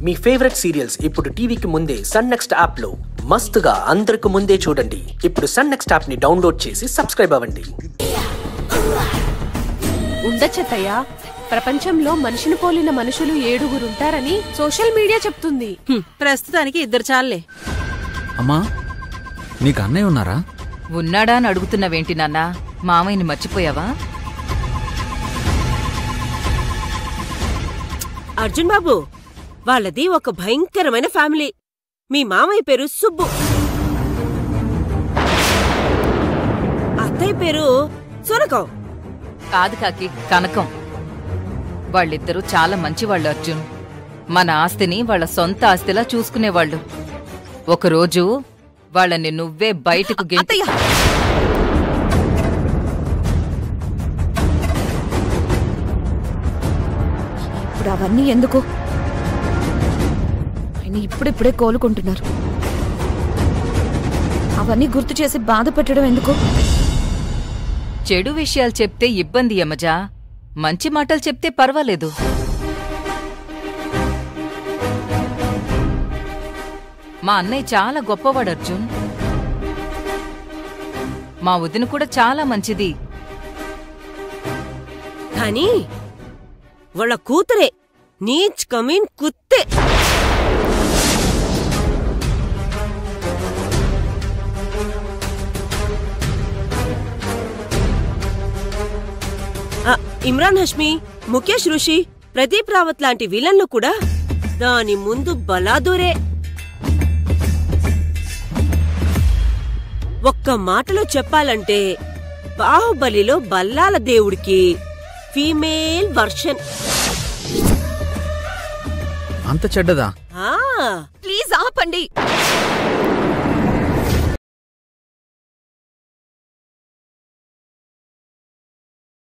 మీ favourite serials ఇప్పుడు టీవీకి ముందే సన్ నెక్స్ట్ యాప్ లో మస్తుగా అందరికి ముందే చూడండి. ఇప్పుడు సన్ నెక్స్ట్ యాప్ ని డౌన్లోడ్ చేసి సబ్స్క్రైబ్ అవ్వండి. ఉండచ్చత్తయ్య, ప్రపంచంలో మనిషిని పోలిన మనుషులు 7 ఉంటారని సోషల్ మీడియా చెప్తుంది. ప్రస్తుతానికి 2 చాలే. అమ్మా, నీకు అన్నయ్య ఉన్నారా? ఉన్నాడా అని అడుగుతున్నావేంటి నాన్నా? మామయ్యని మర్చిపోయావా? అర్జున్ బాబు, వాళ్ళది ఒక భయంకరమైన ఫ్యామిలీ. మీ మామయ్య పేరు సుబ్బు, అత్తయ్య పేరు సొరకం. కాదు కాకి, కనకం. వాళ్ళిద్దరూ చాలా మంచివాళ్ళు అర్జున్. మన ఆస్తిని వాళ్ళ సొంత ఆస్తిలా చూసుకునేవాళ్ళు. ఒకరోజు వాళ్ళని నువ్వే బయటకు గెంటి ఇప్పుడు అవన్నీ ఎందుకు? ఆయన ఇప్పుడిప్పుడే కోలుకుంటున్నారు. అవన్నీ గుర్తు చేసి బాధ పెట్టడం ఎందుకు? చెడు విషయాలు చెప్తే ఇబ్బంది యమజా, మంచి మాటలు చెప్తే పర్వాలేదు. మా అన్నయ్య చాలా గొప్పవాడు అర్జున్. మా వదిన కూడా చాలా మంచిది. కానీ వాళ్ళ కూతురే నీచ్ కమీన్ కుత్తే. ఇమ్రాన్ హష్మి, ముఖేష్ ఋషి, ప్రదీప్ రావత్ లాంటి విలన్లు కూడా దాని ముందు బలాదూరే. ఒక్క మాటలో చెప్పాలంటే బాహుబలిలో బల్లాల దేవుడికి ఫీమేల్ వర్షన్. అంత చెడ్డదా? ప్లీజ్ ఆపండి.